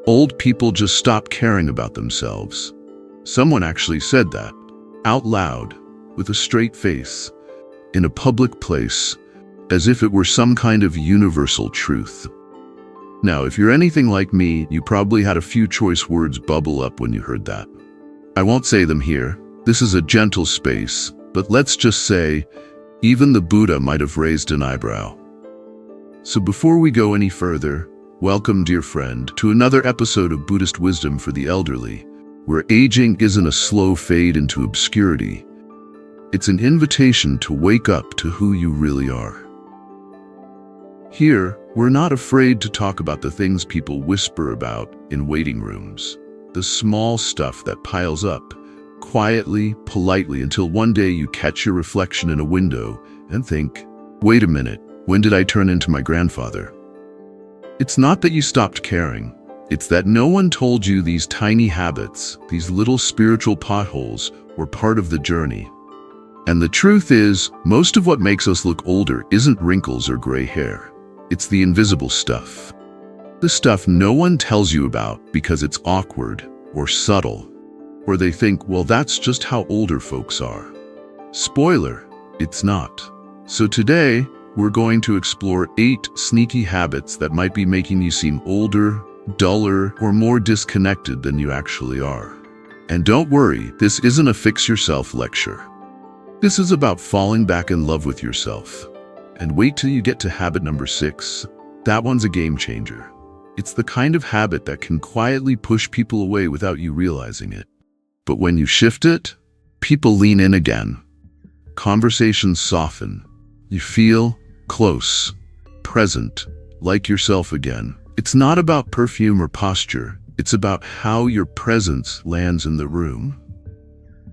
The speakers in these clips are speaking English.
Old people just stop caring about themselves. Someone actually said that, out loud, with a straight face, in a public place, as if it were some kind of universal truth. Now, if you're anything like me, you probably had a few choice words bubble up when you heard that. I won't say them here. This is a gentle space, but let's just say, even the Buddha might have raised an eyebrow. So before we go any further, welcome, dear friend, to another episode of Buddhist Wisdom for the Elderly, where aging isn't a slow fade into obscurity. It's an invitation to wake up to who you really are. Here, we're not afraid to talk about the things people whisper about in waiting rooms, the small stuff that piles up, quietly, politely, until one day you catch your reflection in a window and think, wait a minute, when did I turn into my grandfather? It's not that you stopped caring. It's that no one told you these tiny habits, these little spiritual potholes, were part of the journey. And the truth is, most of what makes us look older isn't wrinkles or gray hair. It's the invisible stuff. The stuff no one tells you about because it's awkward or subtle, or they think, well, that's just how older folks are. Spoiler, it's not. So today, we're going to explore 8 sneaky habits that might be making you seem older, duller, or more disconnected than you actually are. And don't worry, this isn't a fix-yourself lecture. This is about falling back in love with yourself. And wait till you get to habit number 6. That one's a game changer. It's the kind of habit that can quietly push people away without you realizing it. But when you shift it, people lean in again. Conversations soften. You feel close, present, like yourself again. It's not about perfume or posture. It's about how your presence lands in the room.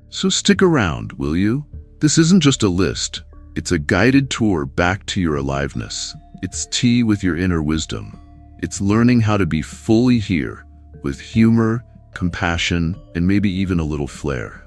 So stick around, will you? This isn't just a list. It's a guided tour back to your aliveness. It's tea with your inner wisdom. It's learning how to be fully here, with humor, compassion, and maybe even a little flair.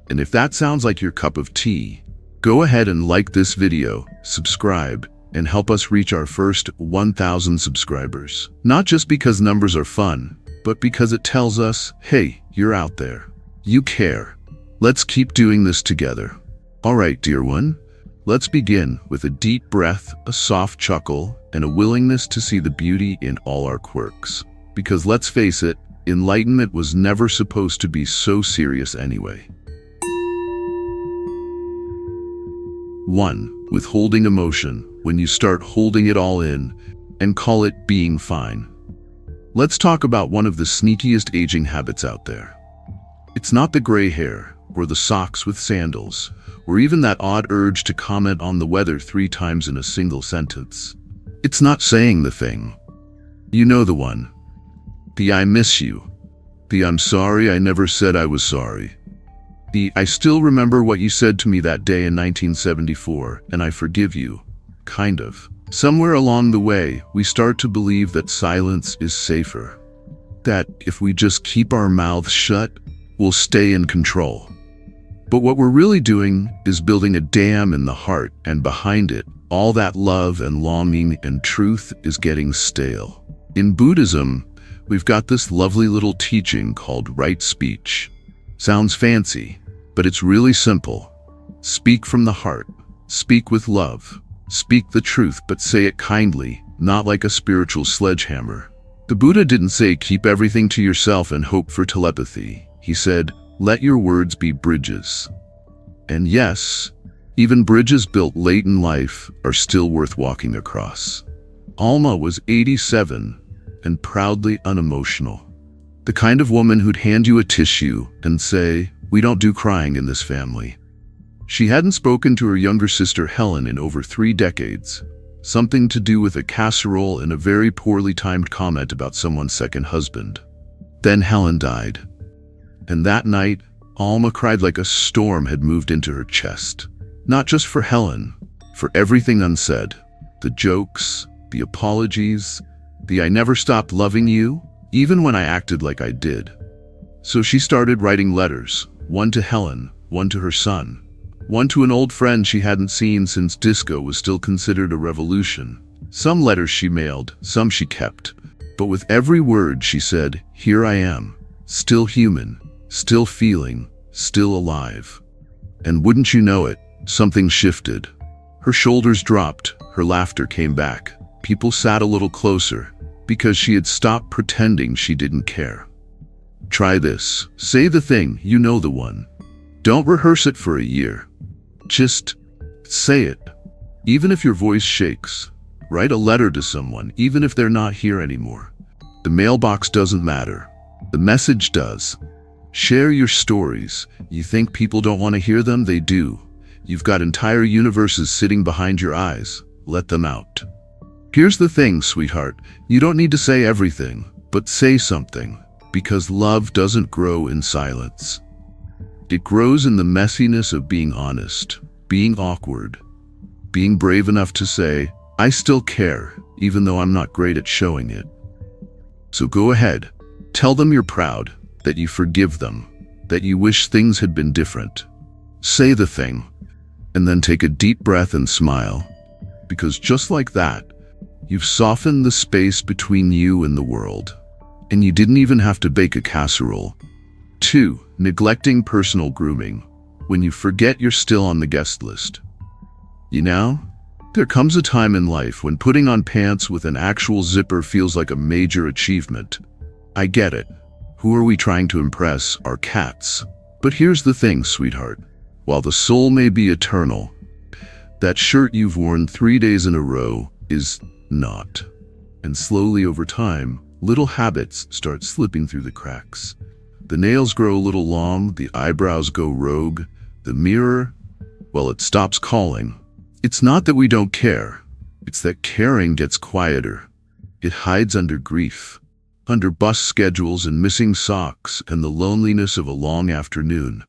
And if that sounds like your cup of tea, go ahead and like this video, subscribe, and help us reach our first 1,000 subscribers. Not just because numbers are fun, but because it tells us, hey, you're out there. You care. Let's keep doing this together. All right, dear one. Let's begin with a deep breath, a soft chuckle, and a willingness to see the beauty in all our quirks. Because let's face it, enlightenment was never supposed to be so serious anyway. 1. Withholding emotion, when you start holding it all in, and call it being fine. Let's talk about one of the sneakiest aging habits out there. It's not the gray hair, or the socks with sandals, or even that odd urge to comment on the weather 3 times in a single sentence. It's not saying the thing. You know the one. The I miss you. The I'm sorry I never said I was sorry. The I still remember what you said to me that day in 1974, and I forgive you. Kind of. Somewhere along the way, we start to believe that silence is safer. That if we just keep our mouths shut, we'll stay in control. But what we're really doing is building a dam in the heart, and behind it, all that love and longing and truth is getting stale. In Buddhism, we've got this lovely little teaching called right speech. Sounds fancy, but it's really simple. Speak from the heart. Speak with love. Speak the truth, but say it kindly, not like a spiritual sledgehammer. The Buddha didn't say keep everything to yourself and hope for telepathy. He said, let your words be bridges. And yes, even bridges built late in life are still worth walking across. Alma was 87 and proudly unemotional. The kind of woman who'd hand you a tissue and say, we don't do crying in this family. She hadn't spoken to her younger sister Helen in over 3 decades, something to do with a casserole and a very poorly timed comment about someone's second husband. Then Helen died. And that night, Alma cried like a storm had moved into her chest. Not just for Helen, for everything unsaid. The jokes, the apologies, the I never stopped loving you, even when I acted like I did. So she started writing letters, one to Helen, one to her son, one to an old friend she hadn't seen since disco was still considered a revolution. Some letters she mailed, some she kept. But with every word she said, "Here I am, still human, still feeling, still alive." And wouldn't you know it, something shifted. Her shoulders dropped, her laughter came back. People sat a little closer, because she had stopped pretending she didn't care. Try this. Say the thing, you know the one. Don't rehearse it for a year. Just say it. Even if your voice shakes, write a letter to someone, even if they're not here anymore. The mailbox doesn't matter. The message does. Share your stories. You think people don't want to hear them? They do. You've got entire universes sitting behind your eyes. Let them out. Here's the thing, sweetheart. You don't need to say everything, but say something. Because love doesn't grow in silence. It grows in the messiness of being honest, being awkward, being brave enough to say, "I still care, even though I'm not great at showing it." So go ahead. Tell them you're proud, that you forgive them, that you wish things had been different. Say the thing, and then take a deep breath and smile. Because just like that, you've softened the space between you and the world. And you didn't even have to bake a casserole. 2. Neglecting personal grooming. When you forget you're still on the guest list. You know, there comes a time in life when putting on pants with an actual zipper feels like a major achievement. I get it. Who are we trying to impress? Our cats. But here's the thing, sweetheart. While the soul may be eternal, that shirt you've worn 3 days in a row is not. And slowly over time, little habits start slipping through the cracks. The nails grow a little long, the eyebrows go rogue, the mirror, well, it stops calling. It's not that we don't care. It's that caring gets quieter. It hides under grief, under bus schedules and missing socks and the loneliness of a long afternoon.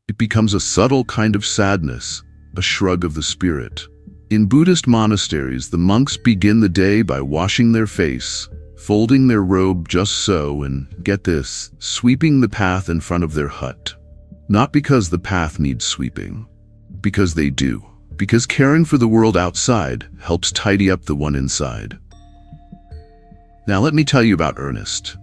It becomes a subtle kind of sadness, a shrug of the spirit. In Buddhist monasteries, the monks begin the day by washing their face, folding their robe just so, and get this, sweeping the path in front of their hut. Not because the path needs sweeping, because they do. Because caring for the world outside helps tidy up the one inside. Now let me tell you about Ernest.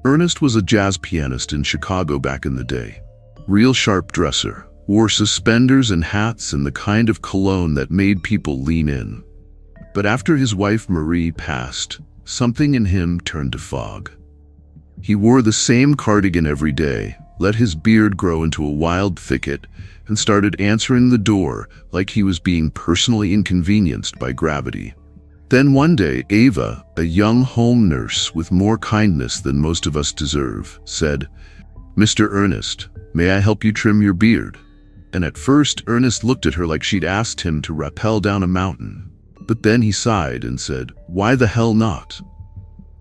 Ernest was a jazz pianist in Chicago back in the day. Real sharp dresser, wore suspenders and hats and the kind of cologne that made people lean in. But after his wife Marie passed, something in him turned to fog. He wore the same cardigan every day, let his beard grow into a wild thicket, and started answering the door like he was being personally inconvenienced by gravity. Then one day, Ava, a young home nurse with more kindness than most of us deserve, said, "Mr. Ernest, may I help you trim your beard?" And at first, Ernest looked at her like she'd asked him to rappel down a mountain. But then he sighed and said, "Why the hell not?"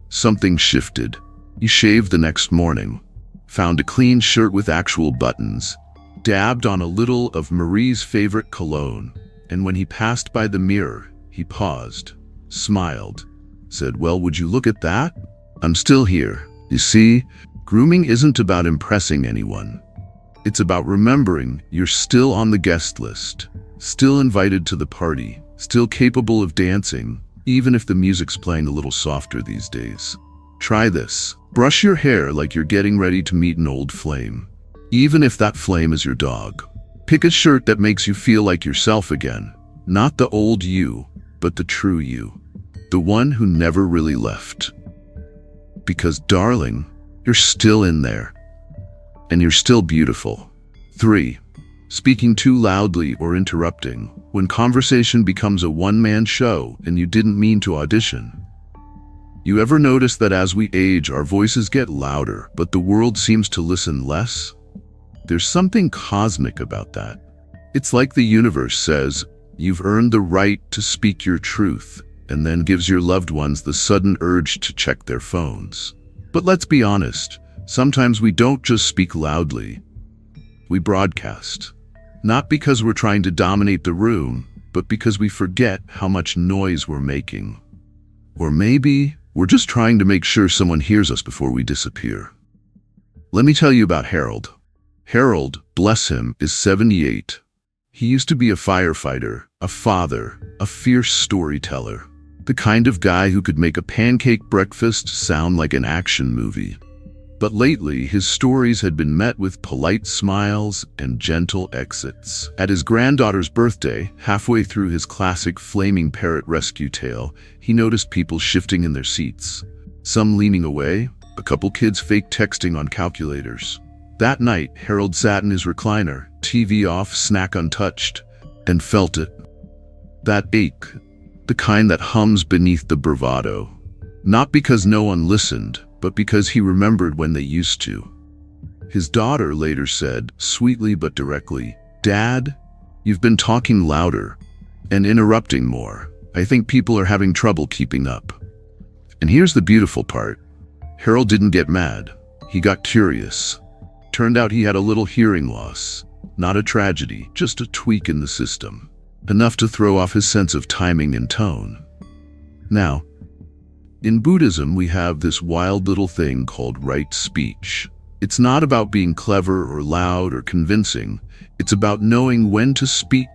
Something shifted. He shaved the next morning, found a clean shirt with actual buttons, dabbed on a little of Marie's favorite cologne, and when he passed by the mirror, he paused, smiled, said, "Well, would you look at that? I'm still here." You see, grooming isn't about impressing anyone. It's about remembering you're still on the guest list, still invited to the party, still capable of dancing, even if the music's playing a little softer these days. Try this. Brush your hair like you're getting ready to meet an old flame, even if that flame is your dog. Pick a shirt that makes you feel like yourself again, not the old you, but the true you, the one who never really left. Because, darling, you're still in there, and you're still beautiful. 3. Speaking too loudly or interrupting. When conversation becomes a one-man show and you didn't mean to audition. You ever notice that as we age, our voices get louder, but the world seems to listen less? There's something cosmic about that. It's like the universe says, you've earned the right to speak your truth, and then gives your loved ones the sudden urge to check their phones. But let's be honest, sometimes we don't just speak loudly. We broadcast. Not because we're trying to dominate the room, but because we forget how much noise we're making. Or maybe we're just trying to make sure someone hears us before we disappear. Let me tell you about Harold. Harold, bless him, is 78. He used to be a firefighter, a father, a fierce storyteller. The kind of guy who could make a pancake breakfast sound like an action movie. But lately, his stories had been met with polite smiles and gentle exits. At his granddaughter's birthday, halfway through his classic flaming parrot rescue tale, he noticed people shifting in their seats. Some leaning away, a couple kids fake texting on calculators. That night, Harold sat in his recliner, TV off, snack untouched, and felt it. That ache, the kind that hums beneath the bravado. Not because no one listened, but because he remembered when they used to. His daughter later said, sweetly but directly, "Dad, you've been talking louder and interrupting more. I think people are having trouble keeping up." And here's the beautiful part. Harold didn't get mad. He got curious. Turned out he had a little hearing loss. Not a tragedy, just a tweak in the system. Enough to throw off his sense of timing and tone. Now, in Buddhism, we have this wild little thing called right speech. It's not about being clever or loud or convincing. It's about knowing when to speak,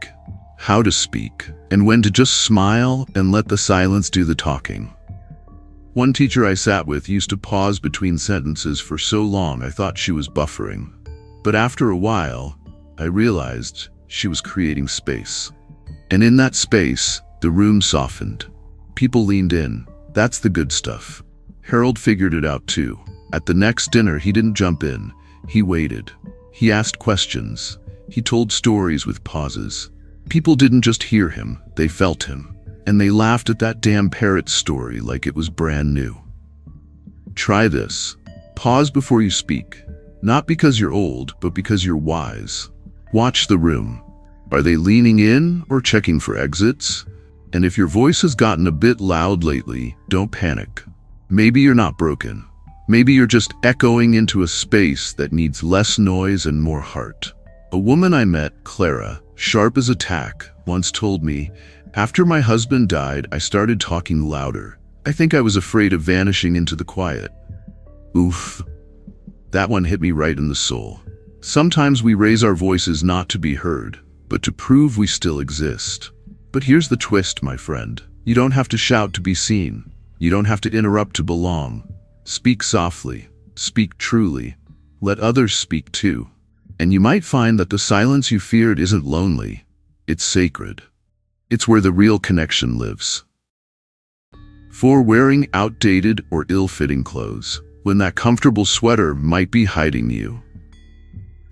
how to speak, and when to just smile and let the silence do the talking. One teacher I sat with used to pause between sentences for so long I thought she was buffering. But after a while, I realized she was creating space. And in that space, the room softened. People leaned in. That's the good stuff. Harold figured it out too. At the next dinner, he didn't jump in. He waited. He asked questions. He told stories with pauses. People didn't just hear him, they felt him. And they laughed at that damn parrot story like it was brand new. Try this. Pause before you speak. Not because you're old, but because you're wise. Watch the room. Are they leaning in or checking for exits? And if your voice has gotten a bit loud lately, don't panic. Maybe you're not broken. Maybe you're just echoing into a space that needs less noise and more heart. A woman I met, Clara, sharp as a tack, once told me, "After my husband died, I started talking louder. I think I was afraid of vanishing into the quiet." Oof. That one hit me right in the soul. Sometimes we raise our voices not to be heard, but to prove we still exist. But here's the twist, my friend. You don't have to shout to be seen. You don't have to interrupt to belong. Speak softly. Speak truly. Let others speak too. And you might find that the silence you feared isn't lonely. It's sacred. It's where the real connection lives. For wearing outdated or ill-fitting clothes, when that comfortable sweater might be hiding you.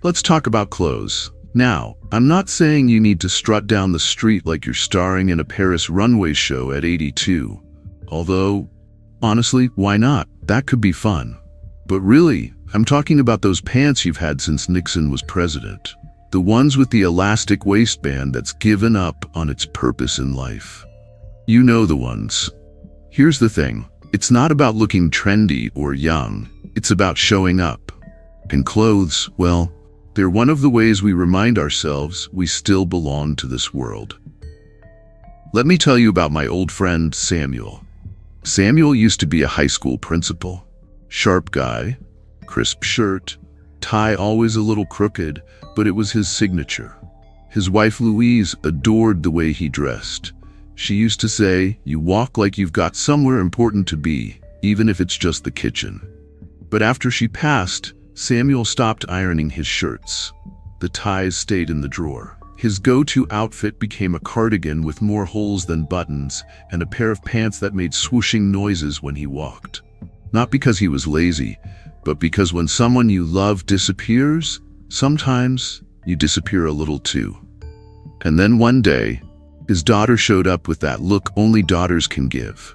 Let's talk about clothes. Now, I'm not saying you need to strut down the street like you're starring in a Paris runway show at 82. Although, honestly, why not? That could be fun. But really, I'm talking about those pants you've had since Nixon was president. The ones with the elastic waistband that's given up on its purpose in life. You know the ones. Here's the thing. It's not about looking trendy or young. It's about showing up. And clothes, well, they're one of the ways we remind ourselves we still belong to this world. Let me tell you about my old friend, Samuel. Samuel used to be a high school principal. Sharp guy, crisp shirt, tie always a little crooked, but it was his signature. His wife Louise adored the way he dressed. She used to say, "You walk like you've got somewhere important to be, even if it's just the kitchen." But after she passed, Samuel stopped ironing his shirts. The ties stayed in the drawer. His go-to outfit became a cardigan with more holes than buttons and a pair of pants that made swooshing noises when he walked. Not because he was lazy, but because when someone you love disappears, sometimes you disappear a little too. And then one day, his daughter showed up with that look only daughters can give.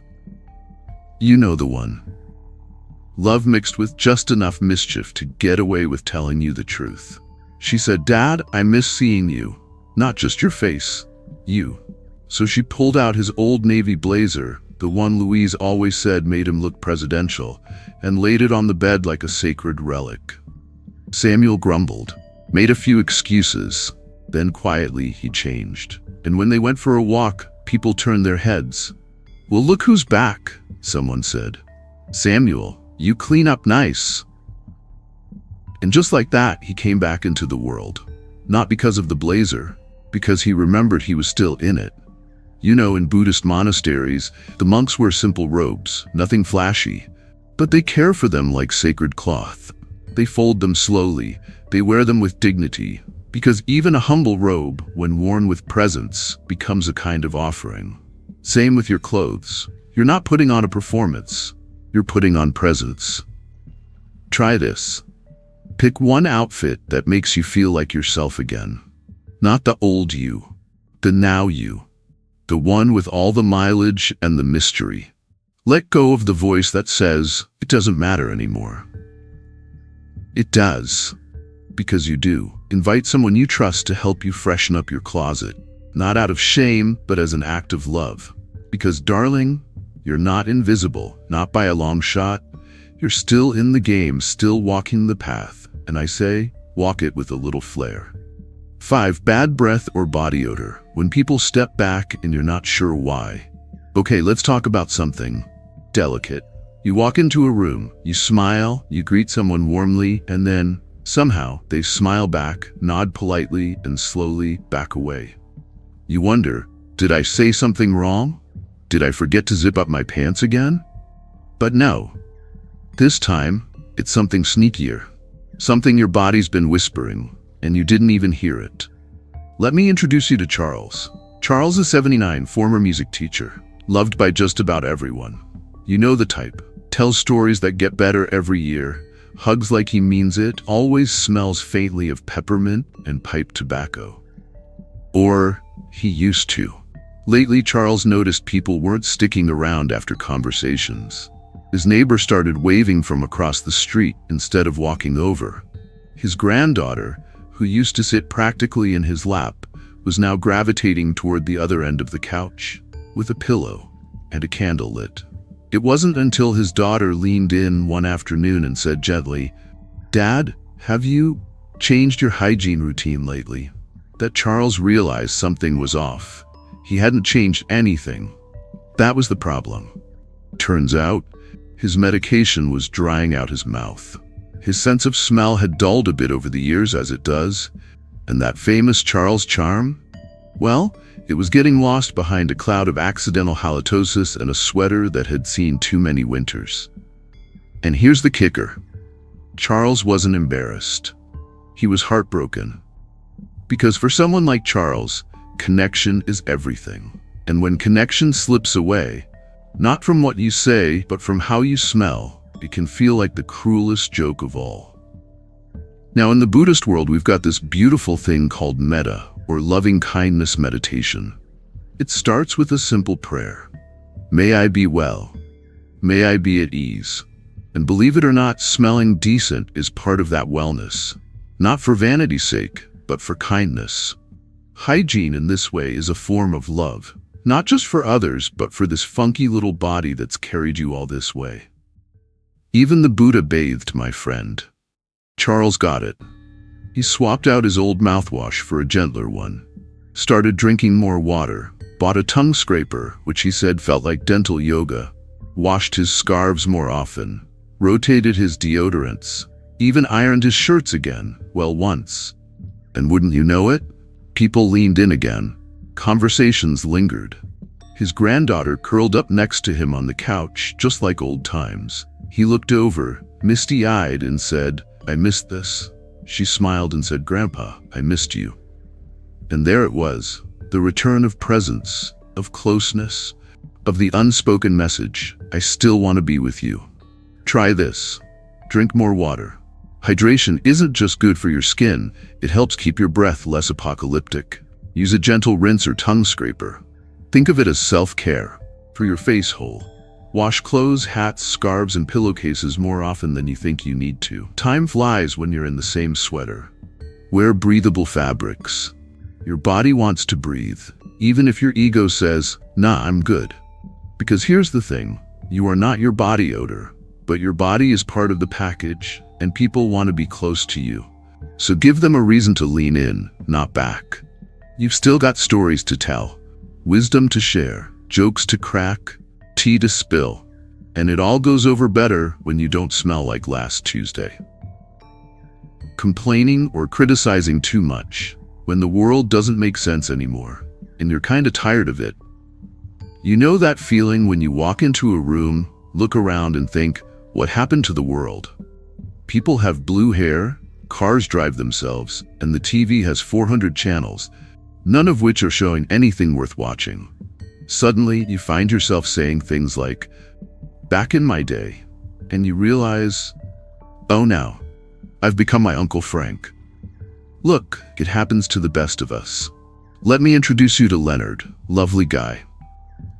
You know the one. Love mixed with just enough mischief to get away with telling you the truth. She said, "Dad, I miss seeing you. Not just your face, you." So she pulled out his old navy blazer, the one Louise always said made him look presidential, and laid it on the bed like a sacred relic. Samuel grumbled, made a few excuses, then quietly he changed. And when they went for a walk, people turned their heads. "Well, look who's back," someone said. "Samuel, you clean up nice." And just like that, he came back into the world. Not because of the blazer, because he remembered he was still in it. You know, in Buddhist monasteries, the monks wear simple robes, nothing flashy, but they care for them like sacred cloth. They fold them slowly, they wear them with dignity, because even a humble robe, when worn with presence, becomes a kind of offering. Same with your clothes. You're not putting on a performance, you're putting on presence. Try this. Pick one outfit that makes you feel like yourself again. Not the old you, the now you. The one with all the mileage and the mystery. Let go of the voice that says, it doesn't matter anymore. It does, because you do. Invite someone you trust to help you freshen up your closet, not out of shame, but as an act of love. Because, darling, you're not invisible, not by a long shot. You're still in the game, still walking the path, and I say, walk it with a little flair. 5. Bad breath or body odor. When people step back and you're not sure why. Okay, let's talk about something delicate. You walk into a room, you smile, you greet someone warmly, and then, somehow, they smile back, nod politely, and slowly back away. You wonder, did I say something wrong? Did I forget to zip up my pants again? But no. This time, it's something sneakier. Something your body's been whispering, and you didn't even hear it. Let me introduce you to Charles. Charles is 79, former music teacher, loved by just about everyone. You know the type. Tells stories that get better every year, hugs like he means it, always smells faintly of peppermint and pipe tobacco. Or he used to. Lately, Charles noticed people weren't sticking around after conversations. His neighbor started waving from across the street instead of walking over. His granddaughter, who used to sit practically in his lap, was now gravitating toward the other end of the couch, with a pillow and a candle lit. It wasn't until his daughter leaned in one afternoon and said gently, "Dad, have you changed your hygiene routine lately?" that Charles realized something was off. He hadn't changed anything. That was the problem. Turns out, his medication was drying out his mouth. His sense of smell had dulled a bit over the years, as it does, and that famous Charles charm? Well, it was getting lost behind a cloud of accidental halitosis and a sweater that had seen too many winters. And here's the kicker. Charles wasn't embarrassed. He was heartbroken. Because for someone like Charles, connection is everything. And when connection slips away, not from what you say, but from how you smell, it can feel like the cruelest joke of all. Now, in the Buddhist world, we've got this beautiful thing called metta, or loving kindness meditation. It starts with a simple prayer. May I be well. May I be at ease. And believe it or not, smelling decent is part of that wellness. Not for vanity's sake, but for kindness. Hygiene in this way is a form of love. Not just for others, but for this funky little body that's carried you all this way. Even the Buddha bathed, my friend. Charles got it. He swapped out his old mouthwash for a gentler one, started drinking more water, bought a tongue scraper, which he said felt like dental yoga, washed his scarves more often, rotated his deodorants, even ironed his shirts again, well, once. And wouldn't you know it, people leaned in again. Conversations lingered. His granddaughter curled up next to him on the couch, just like old times. He looked over, misty-eyed, and said, "I missed this." She smiled and said, "Grandpa, I missed you." And there it was, the return of presence, of closeness, of the unspoken message, "I still want to be with you." Try this. Drink more water. Hydration isn't just good for your skin, it helps keep your breath less apocalyptic. Use a gentle rinse or tongue scraper. Think of it as self-care for your face hole. Wash clothes, hats, scarves, and pillowcases more often than you think you need to. Time flies when you're in the same sweater. Wear breathable fabrics. Your body wants to breathe, even if your ego says, "Nah, I'm good." Because here's the thing, you are not your body odor, but your body is part of the package, and people want to be close to you. So give them a reason to lean in, not back. You've still got stories to tell, wisdom to share, jokes to crack, tea to spill, and it all goes over better when you don't smell like last Tuesday. Complaining or criticizing too much, when the world doesn't make sense anymore, and you're kinda tired of it, You know that feeling when you walk into a room, look around and think, what happened to the world? People have blue hair, cars drive themselves, and the TV has 400 channels, none of which are showing anything worth watching. Suddenly, you find yourself saying things like, back in my day, and you realize, oh now, I've become my Uncle Frank. Look, it happens to the best of us. Let me introduce you to Leonard, lovely guy.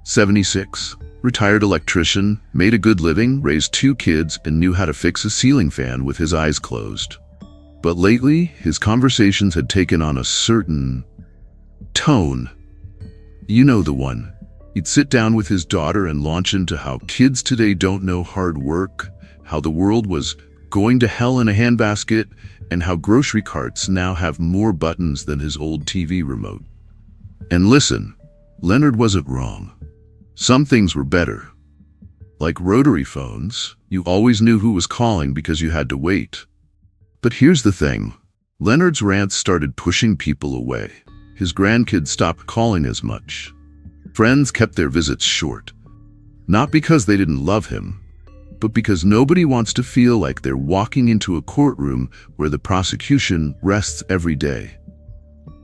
76, retired electrician, made a good living, raised 2 kids, and knew how to fix a ceiling fan with his eyes closed. But lately, his conversations had taken on a certain tone. You know the one. He'd sit down with his daughter and launch into how kids today don't know hard work, how the world was going to hell in a handbasket, and how grocery carts now have more buttons than his old TV remote. And listen, Leonard wasn't wrong. Some things were better. Like rotary phones, you always knew who was calling because you had to wait. But here's the thing. Leonard's rants started pushing people away. His grandkids stopped calling as much. Friends kept their visits short. Not because they didn't love him, but because nobody wants to feel like they're walking into a courtroom where the prosecution rests every day.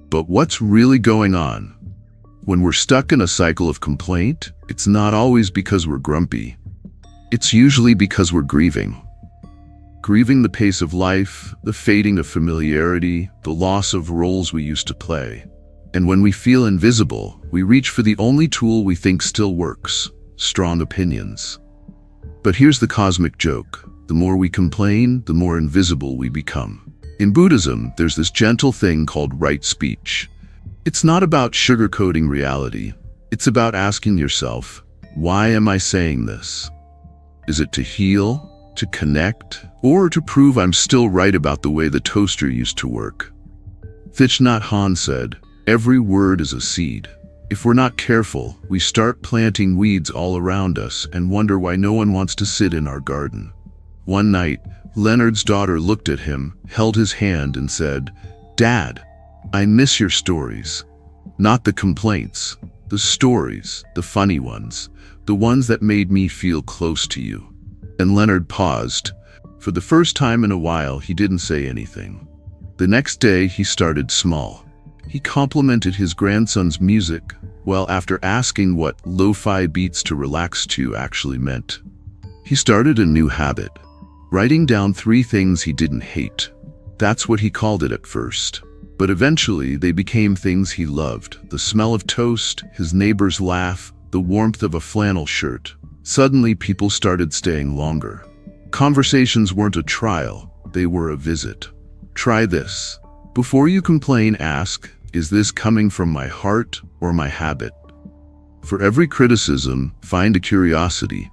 But what's really going on? When we're stuck in a cycle of complaint, it's not always because we're grumpy. It's usually because we're grieving. Grieving the pace of life, the fading of familiarity, the loss of roles we used to play. And when we feel invisible, we reach for the only tool we think still works: strong opinions. But here's the cosmic joke. The more we complain, the more invisible we become. In Buddhism, there's this gentle thing called right speech. It's not about sugarcoating reality. It's about asking yourself, why am I saying this? Is it to heal, to connect, or to prove I'm still right about the way the toaster used to work? Thich Nhat Hanh said, every word is a seed. If we're not careful, we start planting weeds all around us and wonder why no one wants to sit in our garden. One night, Leonard's daughter looked at him, held his hand and said, Dad, I miss your stories. Not the complaints, the stories, the funny ones, the ones that made me feel close to you. And Leonard paused. For the first time in a while, he didn't say anything. The next day, he started small. He complimented his grandson's music, well, after asking what lo-fi beats to relax to actually meant. He started a new habit, writing down 3 things he didn't hate. That's what he called it at first. But eventually, they became things he loved: the smell of toast, his neighbor's laugh, the warmth of a flannel shirt. Suddenly, people started staying longer. Conversations weren't a trial, they were a visit. Try this. Before you complain, ask, is this coming from my heart or my habit? For every criticism, find a curiosity.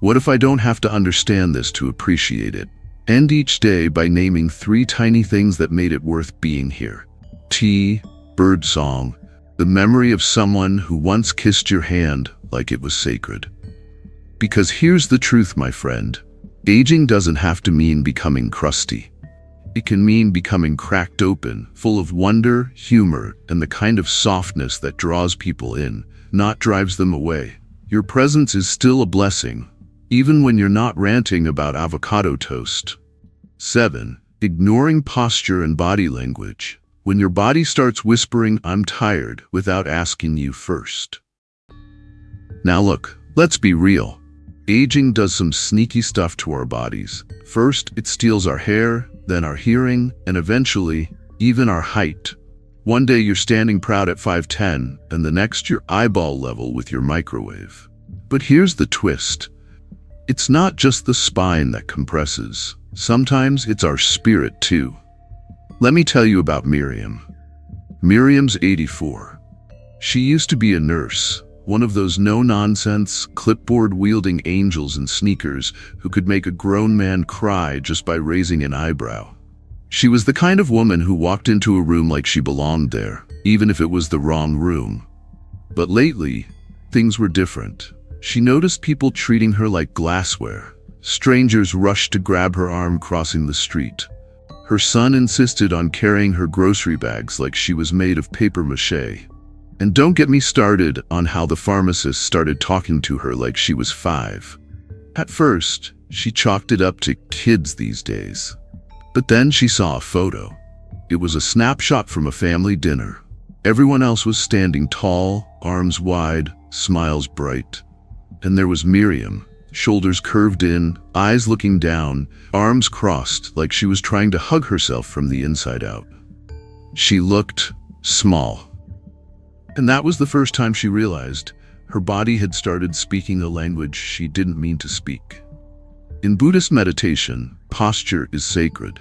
What if I don't have to understand this to appreciate it? End each day by naming 3 tiny things that made it worth being here. Tea, bird song, the memory of someone who once kissed your hand like it was sacred. Because here's the truth, my friend. Aging doesn't have to mean becoming crusty. It can mean becoming cracked open, full of wonder, humor, and the kind of softness that draws people in, not drives them away. Your presence is still a blessing, even when you're not ranting about avocado toast. 7. Ignoring posture and body language. When your body starts whispering, I'm tired, without asking you first. Now look, let's be real. Aging does some sneaky stuff to our bodies. First, it steals our hair, then our hearing, and eventually, even our height. One day you're standing proud at 5'10", and the next you're eyeball level with your microwave. But here's the twist. It's not just the spine that compresses. Sometimes it's our spirit too. Let me tell you about Miriam. Miriam's 84. She used to be a nurse, one of those no-nonsense, clipboard-wielding angels in sneakers who could make a grown man cry just by raising an eyebrow. She was the kind of woman who walked into a room like she belonged there, even if it was the wrong room. But lately, things were different. She noticed people treating her like glassware. Strangers rushed to grab her arm crossing the street. Her son insisted on carrying her grocery bags like she was made of papier-mâché. And don't get me started on how the pharmacist started talking to her like she was 5. At first, she chalked it up to kids these days. But then she saw a photo. It was a snapshot from a family dinner. Everyone else was standing tall, arms wide, smiles bright. And there was Miriam, shoulders curved in, eyes looking down, arms crossed like she was trying to hug herself from the inside out. She looked small. And that was the first time she realized her body had started speaking a language she didn't mean to speak. In Buddhist meditation, posture is sacred.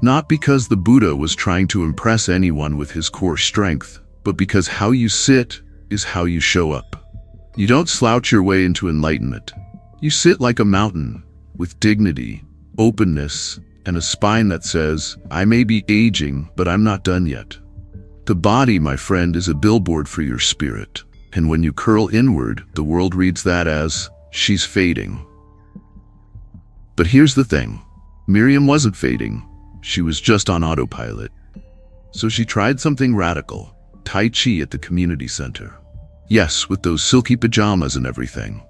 Not because the Buddha was trying to impress anyone with his core strength, but because how you sit is how you show up. You don't slouch your way into enlightenment. You sit like a mountain, with dignity, openness, and a spine that says, I may be aging, but I'm not done yet. The body, my friend, is a billboard for your spirit. And when you curl inward, the world reads that as, she's fading. But here's the thing. Miriam wasn't fading. She was just on autopilot. So she tried something radical, Tai Chi at the community center. Yes, with those silky pajamas and everything.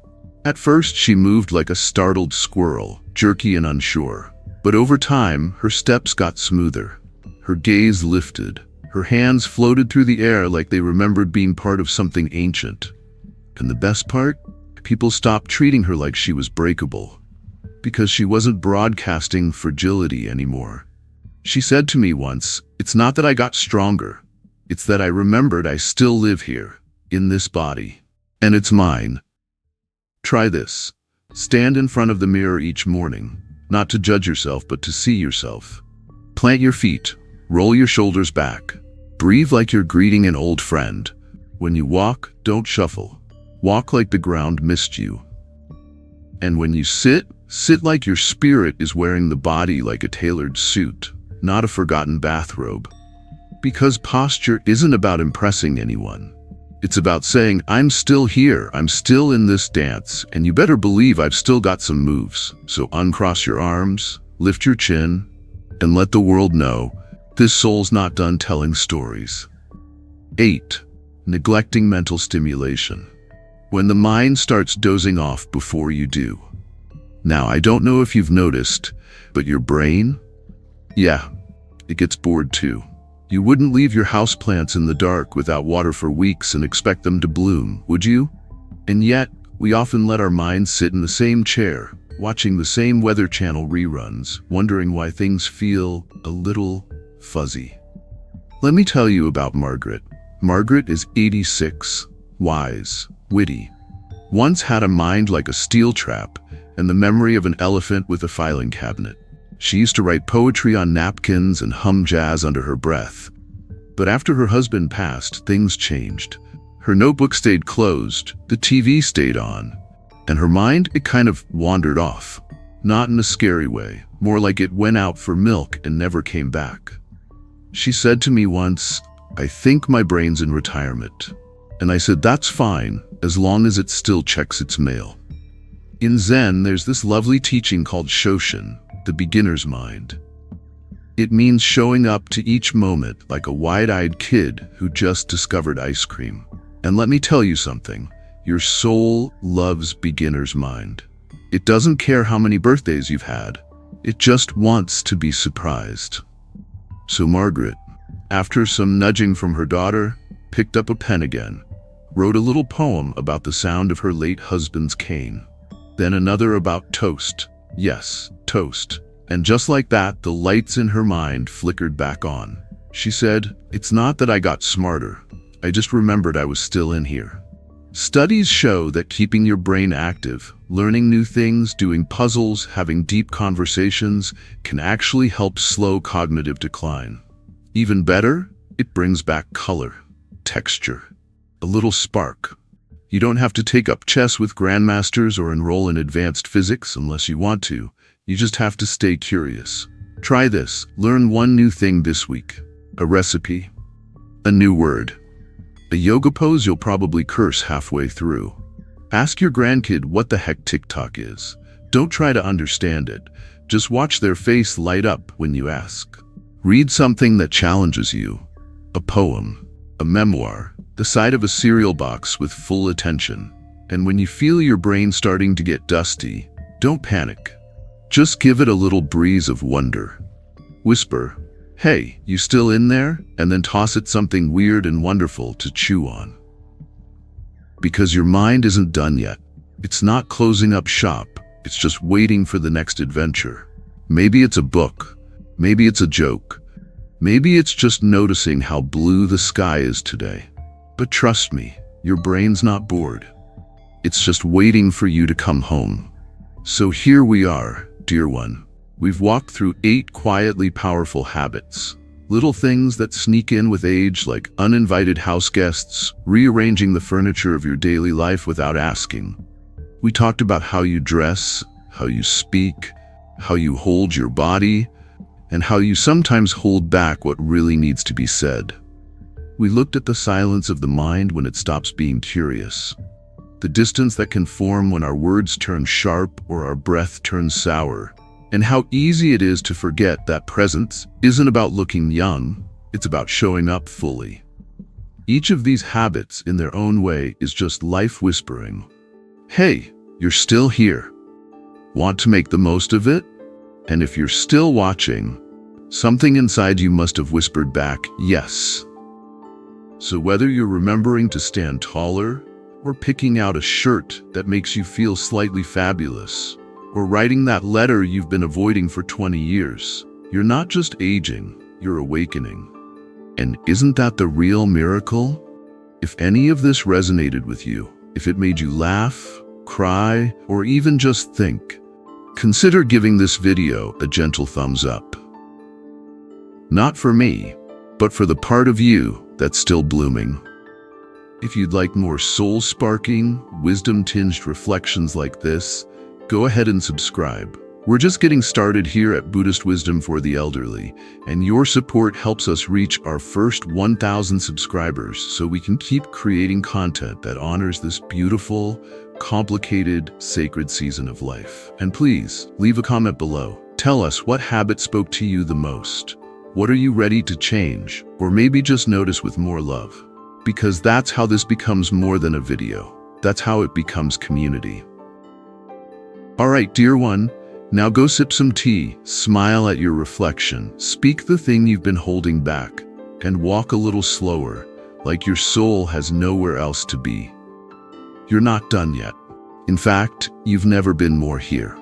At first, she moved like a startled squirrel, jerky and unsure. But over time, her steps got smoother. Her gaze lifted. Her hands floated through the air like they remembered being part of something ancient. And the best part? People stopped treating her like she was breakable. Because she wasn't broadcasting fragility anymore. She said to me once, it's not that I got stronger. It's that I remembered I still live here, in this body. And it's mine. Try this. Stand in front of the mirror each morning, not to judge yourself, but to see yourself. Plant your feet, roll your shoulders back. Breathe like you're greeting an old friend. When you walk, don't shuffle. Walk like the ground missed you. And when you sit like your spirit is wearing the body like a tailored suit, not a forgotten bathrobe. Because posture isn't about impressing anyone. It's about saying, I'm still here, I'm still in this dance, and you better believe I've still got some moves. So uncross your arms, lift your chin, and let the world know this soul's not done telling stories. 8. Neglecting mental stimulation. When the mind starts dozing off before you do. Now, I don't know if you've noticed, but your brain? Yeah, it gets bored too. You wouldn't leave your houseplants in the dark without water for weeks and expect them to bloom, would you? And yet, we often let our minds sit in the same chair, watching the same Weather Channel reruns, wondering why things feel a little fuzzy. Let me tell you about Margaret. Margaret is 86, wise, witty. Once had a mind like a steel trap and the memory of an elephant with a filing cabinet. She used to write poetry on napkins and hum jazz under her breath. But after her husband passed, things changed. Her notebook stayed closed, the TV stayed on, and her mind, it kind of wandered off. Not in a scary way, more like it went out for milk and never came back. She said to me once, I think my brain's in retirement. And I said, that's fine, as long as it still checks its mail. In Zen, there's this lovely teaching called Shoshin, the beginner's mind. It means showing up to each moment like a wide-eyed kid who just discovered ice cream. And let me tell you something, your soul loves beginner's mind. It doesn't care how many birthdays you've had. It just wants to be surprised. So Margaret, after some nudging from her daughter, picked up a pen again, wrote a little poem about the sound of her late husband's cane. Then another about toast. Yes, toast. And just like that, the lights in her mind flickered back on. She said, it's not that I got smarter. I just remembered I was still in here. Studies show that keeping your brain active, learning new things, doing puzzles, having deep conversations, can actually help slow cognitive decline. Even better, it brings back color, texture, a little spark. You don't have to take up chess with grandmasters or enroll in advanced physics unless you want to. You just have to stay curious. Try this. Learn one new thing this week. A recipe. A new word. A yoga pose you'll probably curse halfway through. Ask your grandkid what the heck TikTok is. Don't try to understand it. Just watch their face light up when you ask. Read something that challenges you. A poem. A memoir. the side of a cereal box with full attention. And when you feel your brain starting to get dusty, don't panic. Just give it a little breeze of wonder. Whisper, "Hey, you still in there?" And then toss it something weird and wonderful to chew on. Because your mind isn't done yet. It's not closing up shop. It's just waiting for the next adventure. Maybe it's a book. Maybe it's a joke. Maybe it's just noticing how blue the sky is today. But trust me, your brain's not bored. It's just waiting for you to come home. So here we are, dear one. We've walked through 8 quietly powerful habits. Little things that sneak in with age, like uninvited house guests, rearranging the furniture of your daily life without asking. We talked about how you dress, how you speak, how you hold your body, and how you sometimes hold back what really needs to be said. We looked at the silence of the mind when it stops being curious, the distance that can form when our words turn sharp or our breath turns sour, and how easy it is to forget that presence isn't about looking young, it's about showing up fully. Each of these habits, in their own way, is just life whispering, "Hey, you're still here. Want to make the most of it?" And if you're still watching, something inside you must have whispered back, "Yes." So whether you're remembering to stand taller, or picking out a shirt that makes you feel slightly fabulous, or writing that letter you've been avoiding for 20 years, you're not just aging, you're awakening. And isn't that the real miracle? If any of this resonated with you, if it made you laugh, cry, or even just think, consider giving this video a gentle thumbs up. Not for me, but for the part of you that's still blooming. If you'd like more soul-sparking, wisdom-tinged reflections like this, go ahead and subscribe. We're just getting started here at Buddhist Wisdom for the Elderly, and your support helps us reach our first 1,000 subscribers so we can keep creating content that honors this beautiful, complicated, sacred season of life. And please, leave a comment below. Tell us what habit spoke to you the most. What are you ready to change? Or maybe just notice with more love. Because that's how this becomes more than a video. That's how it becomes community. All right, dear one, now go sip some tea, smile at your reflection, speak the thing you've been holding back, and walk a little slower, like your soul has nowhere else to be. You're not done yet. In fact, you've never been more here.